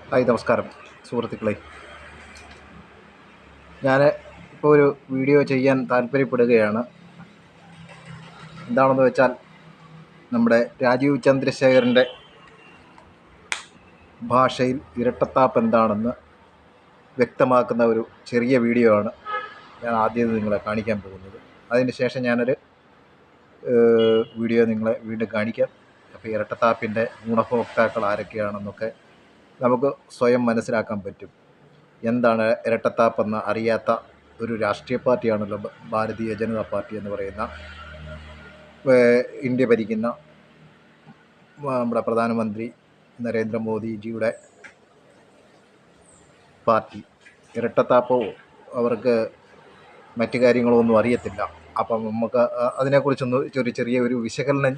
Hi നമസ്കാരം സുഹൃത്തുക്കളെ. ഞാൻ ഇപ്പോൾ ഒരു വീഡിയോ ചെയ്യാൻ താല്പര്യപ്പെടുകയാണ്. എന്താണെന്ന് വെച്ചാൽ നമ്മുടെ രാജീവ് ചന്ദ്രശേഖരൻ്റെ ഭാഷയിൽ ഇരട്ടത്താപ്പ് എന്താണെന്ന് വ്യക്തമാക്കുന്ന ഒരു ചെറിയ വീഡിയോ ആണ് ഞാൻ ആദ്യം നിങ്ങളെ കാണിക്കാൻ പോകുന്നത്. അതിന് ശേഷം ഞാനൊരു വീഡിയോ നിങ്ങളെ വീണ്ടും കാണിക്കാം. അപ്പോൾ ഇരട്ടത്താപ്പിൻ്റെ ഗുണഭോക്താക്കൾ ആരൊക്കെയാണെന്നൊക്കെ നമുക്ക് സ്വയം മനസ്സിലാക്കാൻ പറ്റും. എന്താണ് ഇരട്ടത്താപ്പെന്ന് അറിയാത്ത ഒരു രാഷ്ട്രീയ പാർട്ടിയാണല്ലോ ഭാരതീയ ജനതാ പാർട്ടി എന്ന് പറയുന്ന ഇന്ത്യ ഭരിക്കുന്ന നമ്മുടെ പ്രധാനമന്ത്രി നരേന്ദ്രമോദിജിയുടെ പാർട്ടി. ഇരട്ടത്താപ്പോ അവർക്ക് മറ്റു കാര്യങ്ങളോ ഒന്നും അറിയത്തില്ല. അപ്പം നമുക്ക് അതിനെക്കുറിച്ചൊന്ന് ചെറിയ ഒരു വിശകലനം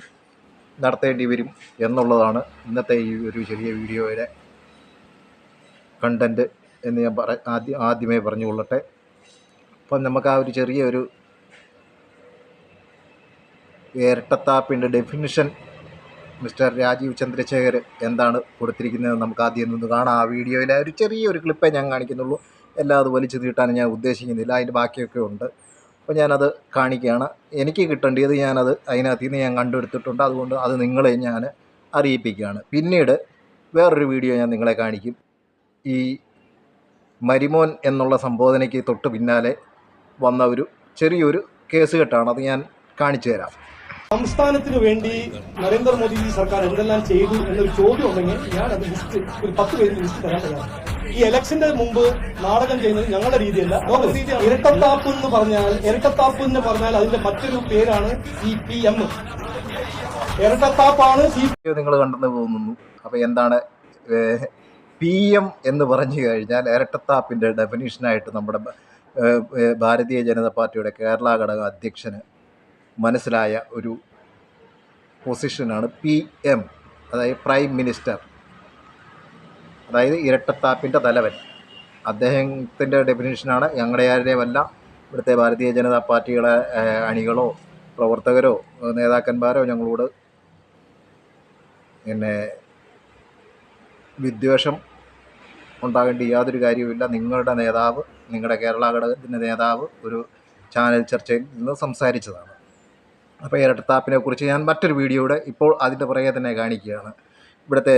നടത്തേണ്ടി വരും എന്നുള്ളതാണ് ഇന്നത്തെ ഈ ഒരു ചെറിയ വീഡിയോയുടെ കണ്ടൻറ്റ് എന്ന് ഞാൻ ആദ്യമേ പറഞ്ഞുകൊള്ളട്ടെ. അപ്പം നമുക്ക് ആ ഒരു ചെറിയൊരു ഇരട്ടത്താപ്പിൻ്റെ ഡെഫിനിഷൻ മിസ്റ്റർ രാജീവ് ചന്ദ്രശേഖർ എന്താണ് കൊടുത്തിരിക്കുന്നത് നമുക്ക് ആദ്യം നിന്ന് കാണാം. ആ വീഡിയോയിലെ ഒരു ചെറിയൊരു ക്ലിപ്പേ ഞാൻ കാണിക്കുന്നുള്ളൂ. എല്ലാം അത് വലിച്ചു നീട്ടാൻ ഞാൻ ഉദ്ദേശിക്കുന്നില്ല. അതിൻ്റെ ബാക്കിയൊക്കെ ഉണ്ട്. അപ്പോൾ ഞാനത് കാണിക്കുകയാണ്. എനിക്ക് കിട്ടേണ്ടത് അതിനകത്ത് നിന്ന് ഞാൻ കണ്ടെടുത്തിട്ടുണ്ട്. അതുകൊണ്ട് അത് നിങ്ങളെ ഞാൻ അറിയിപ്പിക്കുകയാണ്. പിന്നീട് വേറൊരു വീഡിയോ ഞാൻ നിങ്ങളെ കാണിക്കും. ഈ മരിമോൻ എന്നുള്ള സംബോധനയ്ക്ക് തൊട്ട് പിന്നാലെ വന്ന ഒരു ചെറിയൊരു കേസ് കെട്ടാണ്. അത് ഞാൻ കാണിച്ചു തരാം. സംസ്ഥാനത്തിന് വേണ്ടി നരേന്ദ്രമോദി സർക്കാർ എന്തെല്ലാം ചെയ്തു എന്നൊരു ചോദ്യം ഉണ്ടെങ്കിൽ ഞാൻ അത് ഒരു 10 പേരിൽ ലിസ്റ്റ് തരാൻ തയ്യാറാണ്. ഈ ഇലക്ഷന്റെ മുമ്പ് നാടകം ചെയ്യുന്നത് ഞങ്ങളുടെ രീതിയല്ല. ഇരട്ടത്താപ്പ് എന്ന് പറഞ്ഞാൽ അതിന്റെ മറ്റൊരു പേരാണ് CPM. ഇരട്ടത്താപ്പാണ് നിങ്ങൾ കണ്ടെന്ന് തോന്നുന്നു. അപ്പോൾ എന്താണ് PM എന്ന് പറഞ്ഞു കഴിഞ്ഞാൽ ഇരട്ടത്താപ്പിൻ്റെ ഡെഫിനീഷനായിട്ട് നമ്മുടെ ഭാരതീയ ജനതാ പാർട്ടിയുടെ കേരള ഘടക അധ്യക്ഷന് മനസ്സിലായ ഒരു പൊസിഷനാണ് PM, അതായത് പ്രൈം മിനിസ്റ്റർ, അതായത് ഇരട്ടത്താപ്പിൻ്റെ തലവൻ. അദ്ദേഹത്തിൻ്റെ ഡെഫിനേഷനാണ്. ഞങ്ങളുടെ ആരുടെയുമല്ല. ഇവിടുത്തെ ഭാരതീയ ജനതാ പാർട്ടിയുടെ അണികളോ പ്രവർത്തകരോ നേതാക്കന്മാരോ ഞങ്ങളോട് പിന്നെ വിദ്വേഷം ഉണ്ടാകേണ്ട യാതൊരു കാര്യവുമില്ല. നിങ്ങളുടെ നേതാവ്, നിങ്ങളുടെ കേരള ഘടകത്തിൻ്റെ നേതാവ് ഒരു ചാനൽ ചർച്ചയിൽ നിന്ന് സംസാരിച്ചതാണ്. അപ്പോൾ ഇരട്ടത്താപ്പിനെ കുറിച്ച് ഞാൻ മറ്റൊരു വീഡിയോയുടെ ഇപ്പോൾ അതിൻ്റെ പുറകെ തന്നെ കാണിക്കുകയാണ്. ഇവിടുത്തെ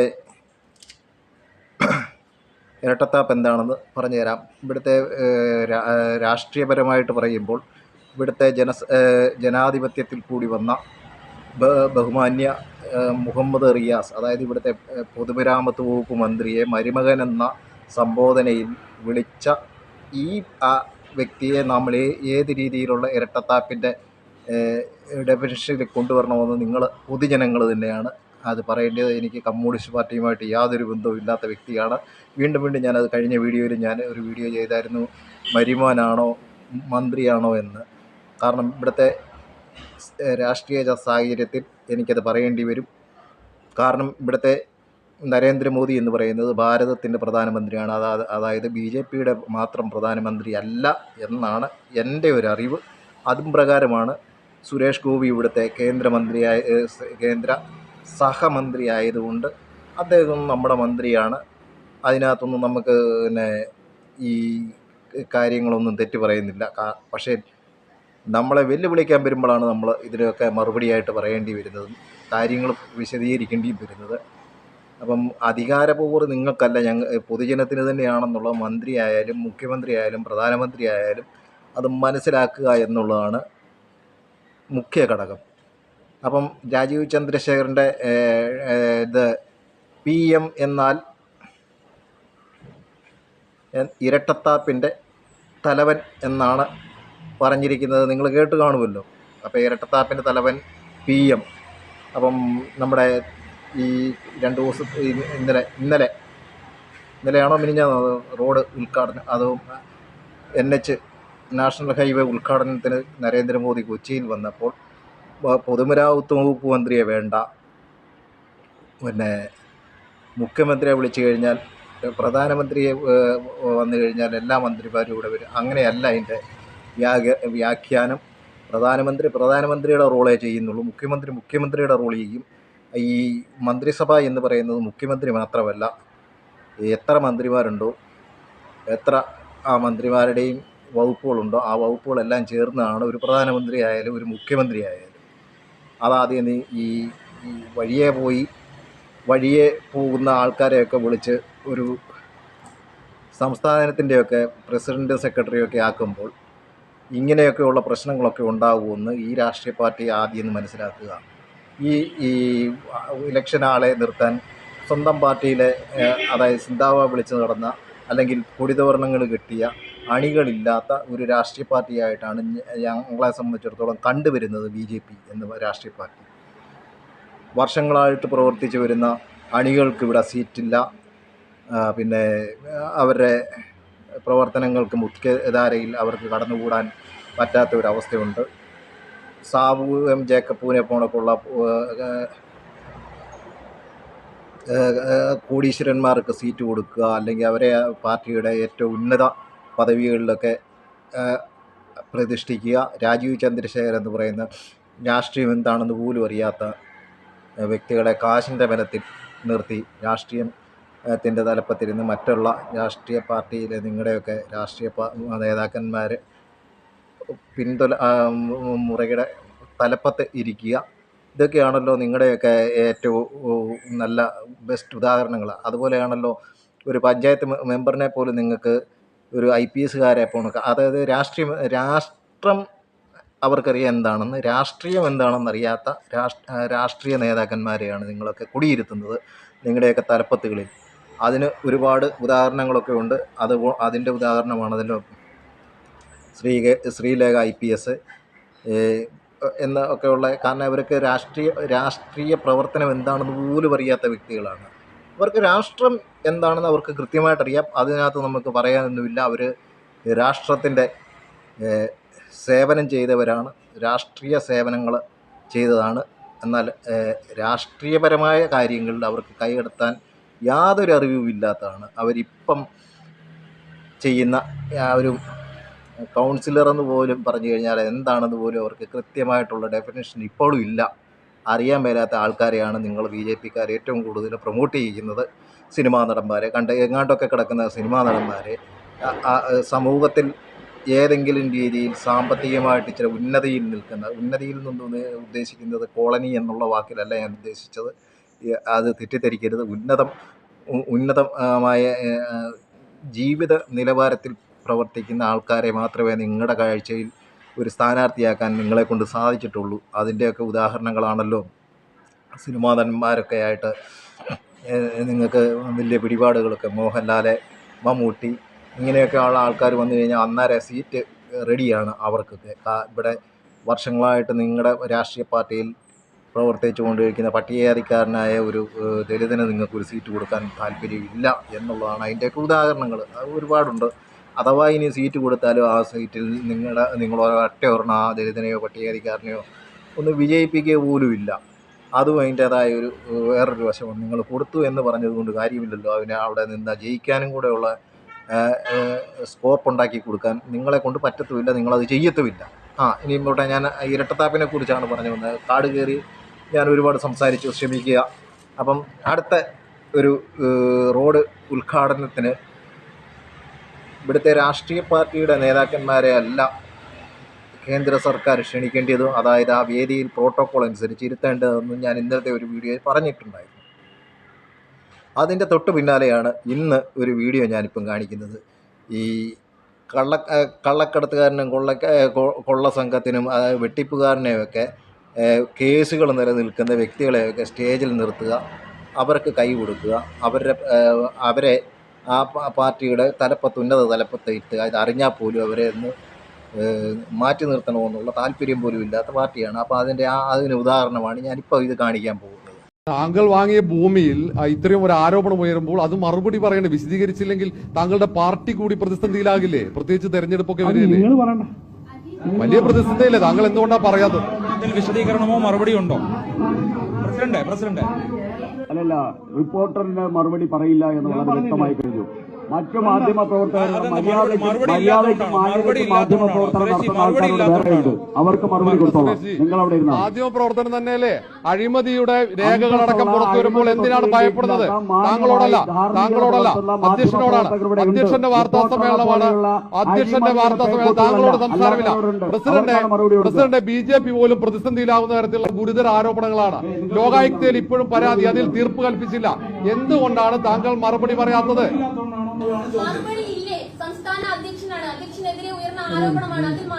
ഇരട്ടത്താപ്പ് എന്താണെന്ന് പറഞ്ഞുതരാം. ഇവിടുത്തെ രാഷ്ട്രീയപരമായിട്ട് പറയുമ്പോൾ ഇവിടുത്തെ ജനാധിപത്യത്തിൽ കൂടി വന്ന ബഹുമാന്യ മുഹമ്മദ് റിയാസ്, അതായത് ഇവിടുത്തെ പൊതുമരാമത്ത് വകുപ്പ് മന്ത്രിയെ മരുമകൻ എന്ന സംബോധനയിൽ വിളിച്ച ഈ വ്യക്തിയെ നമ്മൾ ഏത് രീതിയിലുള്ള ഇരട്ടത്താപ്പിൻ്റെ ഡെഫിനിഷനിൽ കൊണ്ടുവരണമെന്ന് നിങ്ങൾ പൊതുജനങ്ങൾ തന്നെയാണ് അത് പറയേണ്ടത്. എനിക്ക് കമ്മ്യൂണിസ്റ്റ് പാർട്ടിയുമായിട്ട് യാതൊരു ബന്ധവും ഇല്ലാത്ത വ്യക്തിയാണ്. വീണ്ടും ഞാനത് കഴിഞ്ഞ വീഡിയോയിൽ ഞാൻ ഒരു വീഡിയോ ചെയ്തായിരുന്നു, മരുമോനാണോ മന്ത്രിയാണോ എന്ന്. കാരണം ഇവിടുത്തെ രാഷ്ട്രീയ സാഹചര്യത്തിൽ എനിക്കത് പറയേണ്ടി വരും. കാരണം ഇവിടുത്തെ നരേന്ദ്രമോദി എന്ന് പറയുന്നത് ഭാരതത്തിൻ്റെ പ്രധാനമന്ത്രിയാണ്. അതായത് BJPയുടെ മാത്രം പ്രധാനമന്ത്രി അല്ല എന്നാണ് എൻ്റെ ഒരു അറിവ്. അതും പ്രകാരമാണ് സുരേഷ് ഗോപി ഇവിടുത്തെ കേന്ദ്ര സഹമന്ത്രി ആയതുകൊണ്ട് അദ്ദേഹം നമ്മുടെ മന്ത്രിയാണ്. അതിനകത്തൊന്നും നമുക്ക് പിന്നെ ഈ കാര്യങ്ങളൊന്നും തെറ്റു പറയുന്നില്ല. പക്ഷേ നമ്മളെ വെല്ലുവിളിക്കാൻ വരുമ്പോഴാണ് നമ്മൾ ഇതിനൊക്കെ മറുപടിയായിട്ട് പറയേണ്ടി വരുന്നതും കാര്യങ്ങൾ വിശദീകരിക്കേണ്ടിയും വരുന്നത്. അപ്പം അധികാരപൂർവ്വം നിങ്ങൾക്കല്ല, പൊതുജനത്തിന് തന്നെയാണെന്നുള്ള മന്ത്രിയായാലും മുഖ്യമന്ത്രി ആയാലും പ്രധാനമന്ത്രി ആയാലും അത് മനസ്സിലാക്കുക എന്നുള്ളതാണ് മുഖ്യ ഘടകം. അപ്പം രാജീവ് ചന്ദ്രശേഖരൻ്റെ ഇത് PM എന്നാൽ ഇരട്ടത്താപ്പിൻ്റെ തലവൻ എന്നാണ് പറഞ്ഞിരിക്കുന്നത്. നിങ്ങൾ കേട്ട് കാണുമല്ലോ. അപ്പോൾ ഇരട്ടത്താപ്പിൻ്റെ തലവൻ PM. അപ്പം ഈ 2 ദിവസം ഇന്നലെയാണോ മിനിഞ്ഞാന്നോ റോഡ് ഉദ്ഘാടനം, അതും NH നാഷണൽ ഹൈവേ ഉദ്ഘാടനത്തിന് നരേന്ദ്രമോദി കൊച്ചിയിൽ വന്നപ്പോൾ പൊതുമരാമത്ത് വകുപ്പ് മന്ത്രിയെ വേണ്ട, പിന്നെ മുഖ്യമന്ത്രിയെ വിളിച്ചു കഴിഞ്ഞാൽ പ്രധാനമന്ത്രിയെ വന്നു കഴിഞ്ഞാൽ എല്ലാ മന്ത്രിമാരും ഇവിടെ വരും. അങ്ങനെയല്ല അതിൻ്റെ വ്യാഖ്യാനം. പ്രധാനമന്ത്രിയുടെ റോളേ ചെയ്യുന്നുള്ളൂ, മുഖ്യമന്ത്രിയുടെ റോൾ ചെയ്യും. ഈ മന്ത്രിസഭ എന്ന് പറയുന്നത് മുഖ്യമന്ത്രി മാത്രമല്ല, എത്ര മന്ത്രിമാരുണ്ടോ, എത്ര ആ മന്ത്രിമാരുടെയും വകുപ്പുകളുണ്ടോ, ആ വകുപ്പുകളെല്ലാം ചേർന്നാണ് ഒരു പ്രധാനമന്ത്രി ആയാലും ഒരു മുഖ്യമന്ത്രി ആയാലും. അതാദ്യം നീ ഈ വഴിയെ പോകുന്ന ആൾക്കാരെയൊക്കെ വിളിച്ച് ഒരു സംസ്ഥാനത്തിൻ്റെയൊക്കെ പ്രസിഡൻറ്റ് സെക്രട്ടറിയൊക്കെ ആക്കുമ്പോൾ ഇങ്ങനെയൊക്കെയുള്ള പ്രശ്നങ്ങളൊക്കെ ഉണ്ടാകുമെന്ന് ഈ രാഷ്ട്രീയ പാർട്ടി ആദ്യം ഒന്ന് മനസ്സിലാക്കുക. ഈ ഇലക്ഷൻ ആളെ നിർത്താൻ സ്വന്തം പാർട്ടിയിലെ അതായത് സിന്താവ വിളിച്ച് നടന്ന അല്ലെങ്കിൽ കൊടിതോരണങ്ങൾ കെട്ടിയ അണികളില്ലാത്ത ഒരു രാഷ്ട്രീയ പാർട്ടിയായിട്ടാണ് ഞങ്ങളെ സംബന്ധിച്ചിടത്തോളം കണ്ടുവരുന്നത് BJP എന്ന രാഷ്ട്രീയ പാർട്ടി. വർഷങ്ങളായിട്ട് പ്രവർത്തിച്ചു വരുന്ന അണികൾക്ക് ഇവിടെ സീറ്റില്ല. പിന്നെ അവരുടെ പ്രവർത്തനങ്ങൾക്ക് മുഖ്യധാരയിൽ അവർക്ക് കടന്നുകൂടാൻ പറ്റാത്ത ഒരവസ്ഥയുണ്ട്. സാബു M ജേക്കബിനെ പോണക്കുള്ള കോടീശ്വരന്മാർക്ക് സീറ്റ് കൊടുക്കുക, അല്ലെങ്കിൽ അവരെ പാർട്ടിയുടെ ഏറ്റവും ഉന്നത പദവികളിലൊക്കെ പ്രതിഷ്ഠിക്കുക. രാജീവ് ചന്ദ്രശേഖർ എന്ന് പറയുന്ന രാഷ്ട്രീയം എന്താണെന്ന് പോലും അറിയാത്ത വ്യക്തികളെ കാശിൻ്റെ ബലത്തിൽ നിർത്തി രാഷ്ട്രീയത്തിൻ്റെ തലപ്പത്തിരുന്ന് മറ്റുള്ള രാഷ്ട്രീയ പാർട്ടിയിലെ നിങ്ങളുടെയൊക്കെ രാഷ്ട്രീയ നേതാക്കന്മാർ മുറയുടെ തലപ്പത്ത് ഇരിക്കുക. ഇതൊക്കെയാണല്ലോ നിങ്ങളുടെയൊക്കെ ഏറ്റവും നല്ല ബെസ്റ്റ് ഉദാഹരണങ്ങൾ. അതുപോലെയാണല്ലോ ഒരു പഞ്ചായത്ത് മെമ്പറിനെ പോലും നിങ്ങൾക്ക് ഒരു IPSകാരെ പോണ, അതായത് രാഷ്ട്രം അവർക്കറിയാം എന്താണെന്ന്, രാഷ്ട്രീയം എന്താണെന്നറിയാത്ത രാഷ്ട്രീയ നേതാക്കന്മാരെയാണ് നിങ്ങളൊക്കെ കുടിയിരുത്തുന്നത് നിങ്ങളുടെയൊക്കെ തലപ്പത്തുകളിൽ. അതിന് ഒരുപാട് ഉദാഹരണങ്ങളൊക്കെ ഉണ്ട്. അതിൻ്റെ ഉദാഹരണമാണല്ലോ ശ്രീലേഖ IPS എന്നൊക്കെയുള്ള. കാരണം അവർക്ക് രാഷ്ട്രീയ പ്രവർത്തനം എന്താണെന്ന് പോലും അറിയാത്ത വ്യക്തികളാണ്. അവർക്ക് രാഷ്ട്രം എന്താണെന്ന് അവർക്ക് കൃത്യമായിട്ടറിയാം. അതിനകത്ത് നമുക്ക് പറയാനൊന്നുമില്ല. അവർ രാഷ്ട്രത്തിൻ്റെ സേവനം ചെയ്തവരാണ്, രാഷ്ട്രീയ സേവനങ്ങൾ ചെയ്തതാണ്. എന്നാൽ രാഷ്ട്രീയപരമായ കാര്യങ്ങളിൽ അവർക്ക് കൈകടത്താൻ യാതൊരു അറിവുമില്ലാത്തതാണ്. അവരിപ്പം ചെയ്യുന്ന ഒരു കൗൺസിലർ എന്ന് പോലും പറഞ്ഞു കഴിഞ്ഞാൽ എന്താണെന്ന് പോലും അവർക്ക് കൃത്യമായിട്ടുള്ള ഡെഫിനേഷൻ ഇപ്പോഴും ഇല്ല. അറിയാൻ മേലാത്ത ആൾക്കാരെയാണ് നിങ്ങൾ BJPക്കാർ ഏറ്റവും കൂടുതൽ പ്രൊമോട്ട് ചെയ്യുന്നത്. സിനിമാ നടന്മാരെ എങ്ങാണ്ടൊക്കെ കിടക്കുന്ന സിനിമാ നടന്മാരെ സമൂഹത്തിൽ ഏതെങ്കിലും രീതിയിൽ സാമ്പത്തികമായിട്ട് ഇച്ചിരി ഉന്നതിയിൽ നിന്ന് ഉദ്ദേശിക്കുന്നത് കോളനി എന്നുള്ള വാക്കിലല്ല ഞാൻ ഉദ്ദേശിച്ചത്. അത് തെറ്റിദ്ധരിക്കരുത്. ഉന്നതമായ ജീവിത നിലവാരത്തിൽ പ്രവർത്തിക്കുന്ന ആൾക്കാരെ മാത്രമേ നിങ്ങളുടെ കാഴ്ചയിൽ ഒരു സ്ഥാനാർത്ഥിയാക്കാൻ നിങ്ങളെക്കൊണ്ട് സാധിച്ചിട്ടുള്ളൂ. അതിൻ്റെയൊക്കെ ഉദാഹരണങ്ങളാണല്ലോ സിനിമാ നടന്മാരൊക്കെ ആയിട്ട് നിങ്ങൾക്ക് വലിയ പിടിപാടുകളൊക്കെ. മോഹൻലാൽ, മമ്മൂട്ടി, ഇങ്ങനെയൊക്കെ ഉള്ള ആൾക്കാർ വന്നു കഴിഞ്ഞാൽ അന്നേരം സീറ്റ് റെഡിയാണ് അവർക്കൊക്കെ. ഇവിടെ വർഷങ്ങളായിട്ട് നിങ്ങളുടെ രാഷ്ട്രീയ പാർട്ടിയിൽ പ്രവർത്തിച്ചു കൊണ്ടിരിക്കുന്ന പട്ടികജാതിക്കാരനായ ഒരു ദലിതന് നിങ്ങൾക്കൊരു സീറ്റ് കൊടുക്കാൻ താല്പര്യമില്ല എന്നുള്ളതാണ് അതിൻ്റെയൊക്കെ ഉദാഹരണങ്ങൾ. അത് ഒരുപാടുണ്ട്. അഥവാ ഇനി സീറ്റ് കൊടുത്താലും ആ സീറ്റിൽ നിങ്ങളൊരൊറ്റ ഒരെണ്ണം ആ ദലിതനെയോ പട്ടികജാതിക്കാരനെയോ ഒന്ന് വിജയിപ്പിക്കുക പോലുമില്ല. അതും അതിൻ്റേതായ ഒരു വേറൊരു വശമാണ്. നിങ്ങൾ കൊടുത്തു എന്ന് പറഞ്ഞതുകൊണ്ട് കാര്യമില്ലല്ലോ. അതിനെ അവിടെ നിന്ന് ജയിക്കാനും കൂടെയുള്ള സ്കോപ്പ് ഉണ്ടാക്കി കൊടുക്കാൻ നിങ്ങളെ കൊണ്ട് പറ്റത്തുമില്ല, നിങ്ങളത് ചെയ്യത്തുമില്ല. ഇനി ഇങ്ങോട്ടെ ഞാൻ ഇരട്ടത്താപ്പിനെ കുറിച്ചാണ് പറഞ്ഞു വന്നത്. കാട് കയറി ഞാൻ ഒരുപാട് സംസാരിച്ചു, ക്ഷമിക്കുക. അപ്പം അടുത്ത ഒരു റോഡ് ഉദ്ഘാടനത്തിന് ഇവിടുത്തെ രാഷ്ട്രീയ പാർട്ടിയുടെ നേതാക്കന്മാരെ അല്ല കേന്ദ്ര സർക്കാർ ക്ഷണിക്കേണ്ടതും, അതായത് ആ വേദിയിൽ പ്രോട്ടോക്കോൾ അനുസരിച്ച് ഇരുത്തേണ്ടതെന്നും ഞാൻ ഇന്നലത്തെ ഒരു വീഡിയോയിൽ പറഞ്ഞിട്ടുണ്ടായിരുന്നു. അതിൻ്റെ തൊട്ട് പിന്നാലെയാണ് ഇന്ന് ഒരു വീഡിയോ ഞാനിപ്പം കാണിക്കുന്നത്. ഈ കള്ളക്കടത്തുകാരനും കൊള്ള സംഘത്തിനും അതായത് വെട്ടിപ്പുകാരനെയൊക്കെ കേസുകൾ നിലനിൽക്കുന്ന വ്യക്തികളെയൊക്കെ സ്റ്റേജിൽ നിർത്തുക, അവർക്ക് കൈ കൊടുക്കുക, അവരെ ആ പാർട്ടിയുടെ ഉന്നത തലപ്പത്ത് ഇരുത്തുക. ഇത് അറിഞ്ഞാൽ പോലും അവരെ ഒന്ന് മാറ്റി നിർത്തണമെന്നുള്ള താല്പര്യം പോലും ഇല്ലാത്ത പാർട്ടിയാണ്. അപ്പോൾ അതിന് ഉദാഹരണമാണ് ഞാനിപ്പോൾ ഇത് കാണിക്കാൻ പോകുന്നത്. താങ്കൾ വാങ്ങിയ ഭൂമിയിൽ ഇത്രയും ഒരു ആരോപണം ഉയരുമ്പോൾ അത് മറുപടി പറയണ്ടേ? വിശദീകരിച്ചില്ലെങ്കിൽ താങ്കളുടെ പാർട്ടി കൂടി പ്രതിസന്ധിയിലാകില്ലേ? പ്രത്യേകിച്ച് തെരഞ്ഞെടുപ്പൊക്കെ വരില്ലേ? വലിയ പ്രതിസന്ധിയല്ലേ? താങ്കൾ എന്തുകൊണ്ടാണ് പറയാത്തത്? വിശദീകരണമോ മറുപടി ഉണ്ടോ? പ്രസിഡന്റ് അല്ലല്ല, റിപ്പോർട്ടറിന് മറുപടി പറയില്ല എന്ന് വളരെ വ്യക്തമായി കഴിഞ്ഞു. മറ്റു മാധ്യമ പ്രവർത്തകർ അതെന്താ മര്യാദയ്ക്ക് മറുപടി മാന്യതയ്ക്ക് മാധ്യമ പ്രവർത്തനം നടത്തുന്ന ആൾക്കാരോട് വേറെയുണ്ട്. അവർക്ക് മറുപടി കൊടുത്തോളാം. നിങ്ങൾ അവിടെ ഇരുന്നാൽ മാധ്യമ പ്രവർത്തനം തന്നെയല്ലേ അഴിമതിയുടെ രേഖകളടക്കം പുറത്തു വരുമ്പോൾ എന്തിനാണ് ഭയപ്പെടുന്നത്? താങ്കളോടല്ല, അധ്യക്ഷനോടാണ്. അധ്യക്ഷന്റെ വാർത്താ സമ്മേളനമാണ്. അധ്യക്ഷന്റെ വാർത്താ സമ്മേളനം താങ്കളോട് സംസാരമില്ല. പ്രസിഡന്റ് BJP പോലും പ്രതിസന്ധിയിലാവുന്ന തരത്തിലുള്ള ഗുരുതര ആരോപണങ്ങളാണ്. ലോകായുക്തയിൽ ഇപ്പോഴും പരാതി, അതിൽ തീർപ്പ് കൽപ്പിച്ചില്ല. എന്തുകൊണ്ടാണ് താങ്കൾ മറുപടി പറയാത്തത്?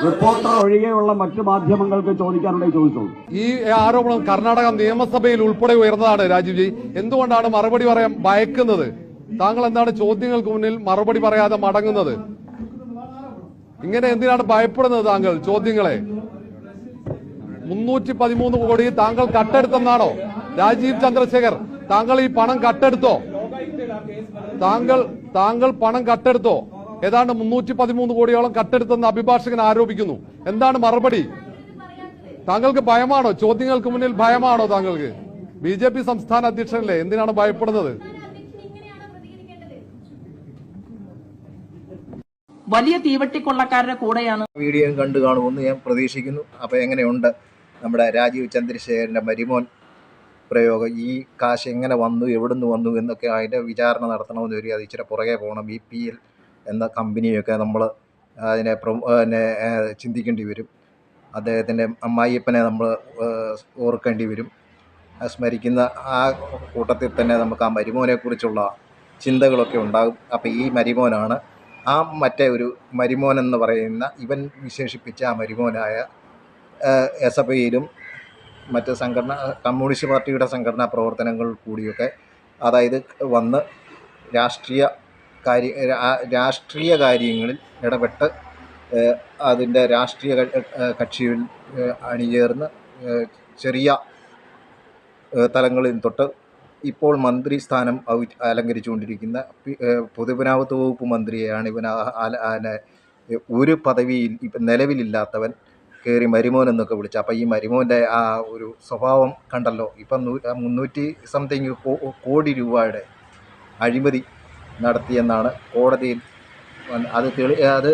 റിപ്പോർട്ടർ ഒഴികെയുള്ള മറ്റു മാധ്യമങ്ങൾക്ക് ചോദിക്കാനുണ്ടെങ്കിൽ ചോദിച്ചോളൂ. ഈ ആരോപണം കർണാടക നിയമസഭയിൽ ഉൾപ്പെടെ ഉയർന്നതാണ്. രാജീവ് ജി, എന്തുകൊണ്ടാണ് മറുപടി പറയാൻ ഭയക്കുന്നത്? താങ്കൾ എന്താണ് ചോദ്യങ്ങൾക്ക് മുന്നിൽ മറുപടി പറയാതെ മടങ്ങുന്നത്? ഇങ്ങനെ എന്തിനാണ് ഭയപ്പെടുന്നത് താങ്കൾ ചോദ്യങ്ങളെ? 313 കോടി താങ്കൾ കട്ടെടുത്തെന്നാണോ? രാജീവ് ചന്ദ്രശേഖർ, താങ്കൾ ഈ പണം കട്ടെടുത്തോ? താങ്കൾ പണം കട്ടെടുത്തോ? ഏതാണ്ട് 313 കോടിയോളം കട്ടെടുത്തെന്ന് അഭിഭാഷകൻ ആരോപിക്കുന്നു. എന്താണ് മറുപടി? താങ്കൾക്ക് ഭയമാണോ? ചോദ്യങ്ങൾക്ക് മുന്നിൽ ഭയമാണോ താങ്കൾക്ക്? BJP സംസ്ഥാന അധ്യക്ഷനല്ലേ, എന്തിനാണ് ഭയപ്പെടുന്നത്? വലിയ തീവട്ടിക്കൊള്ളക്കാരുടെ കൂടെയാണ്. വീഡിയോ കണ്ടു കാണുമെന്ന് ഞാൻ പ്രതീക്ഷിക്കുന്നു. അപ്പോൾ എങ്ങനെയുണ്ട് നമ്മുടെ രാജീവ് ചന്ദ്രശേഖരൻ്റെ മരിമോൻ പ്രയോഗം? ഈ കാശ് എങ്ങനെ വന്നു, എവിടുന്ന് വന്നു എന്നൊക്കെ അതിൻ്റെ വിചാരണ നടത്തണമെന്ന് വരിക. അത് ഇച്ചിരി പുറകെ പോകണം. BPL എന്ന കമ്പനിയൊക്കെ നമ്മൾ അതിനെ ചിന്തിക്കേണ്ടി വരും. അദ്ദേഹത്തിൻ്റെ അമ്മായിയപ്പനെ നമ്മൾ ഓർക്കേണ്ടി വരും. സ്മരിക്കുന്ന ആ കൂട്ടത്തിൽ തന്നെ നമുക്ക് ആ മരിമോനെക്കുറിച്ചുള്ള ചിന്തകളൊക്കെ ഉണ്ടാകും. അപ്പോൾ ഈ മരിമോനാണ് ആ മറ്റേ ഒരു മരിമോൻ എന്ന് പറയുന്ന ഇവൻ വിശേഷിപ്പിച്ച ആ മരിമോനായ SFIയിലും മറ്റ് കമ്മ്യൂണിസ്റ്റ് പാർട്ടിയുടെ സംഘടനാ പ്രവർത്തനങ്ങൾ കൂടിയൊക്കെ അതായത് വന്ന് രാഷ്ട്രീയ കാര്യങ്ങളിൽ ഇടപെട്ട് അതിൻ്റെ രാഷ്ട്രീയ കക്ഷിയിൽ അണിചേർന്ന് ചെറിയ തലങ്ങളിൽ തൊട്ട് ഇപ്പോൾ മന്ത്രി സ്ഥാനം അലങ്കരിച്ചുകൊണ്ടിരിക്കുന്ന പൊതുമരാമത്ത് വകുപ്പ് മന്ത്രിയെയാണ് ഇവൻ ഒരു പദവിയിൽ ഇപ്പം നിലവിലില്ലാത്തവൻ കയറി മരിമോൻ എന്നൊക്കെ വിളിച്ചു. അപ്പം ഈ മരിമോൻ്റെ ആ ഒരു സ്വഭാവം കണ്ടല്ലോ. ഇപ്പം 300 കോടി രൂപയുടെ അഴിമതി നടത്തിയെന്നാണ് കോടതിയിൽ അത്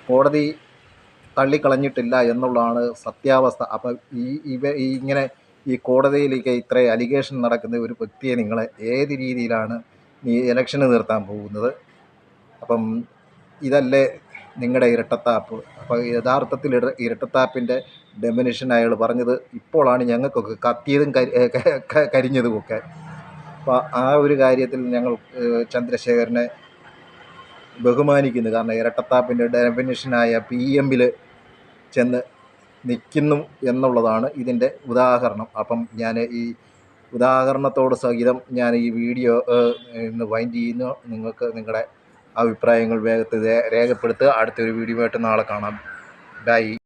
കോടതി തള്ളിക്കളഞ്ഞിട്ടില്ല എന്നുള്ളതാണ് സത്യാവസ്ഥ. അപ്പം ഇങ്ങനെ ഈ കോടതിയിലേക്ക് ഇത്ര അലിഗേഷൻ നടക്കുന്ന ഒരു വ്യക്തിയെ നിങ്ങൾ ഏത് രീതിയിലാണ് ഈ ഇലക്ഷന് നിർത്താൻ പോകുന്നത്? അപ്പം ഇതല്ലേ നിങ്ങളുടെ ഇരട്ടത്താപ്പ്? അപ്പോൾ യഥാർത്ഥത്തിൽ ഇരട്ടത്താപ്പിൻ്റെ ഡെഫിനിഷൻ അയാൾ പറഞ്ഞത് ഇപ്പോഴാണ് ഞങ്ങൾക്കൊക്കെ കത്തിയതും കരിഞ്ഞതുമൊക്കെ. അപ്പോൾ ആ ഒരു കാര്യത്തിൽ ഞങ്ങൾ ചന്ദ്രശേഖരനെ ബഹുമാനിക്കുന്നു. കാരണം ഇരട്ടത്താപ്പിൻ്റെ ഡെഫിനിഷനായ PM-ൽ ചെന്ന് നിൽക്കുന്നു എന്നുള്ളതാണ് ഇതിൻ്റെ ഉദാഹരണം. അപ്പം ഞാൻ ഈ ഉദാഹരണത്തോട് സഹിതം ഞാൻ ഈ വീഡിയോ ഇന്ന് വൈൻഡ് ചെയ്യുന്നു. നിങ്ങൾക്ക് നിങ്ങളുടെ അഭിപ്രായങ്ങൾ വേഗത്തിൽ രേഖപ്പെടുത്തുക. അടുത്തൊരു വീഡിയോ ആയിട്ട് നാളെ കാണാം. ബൈ.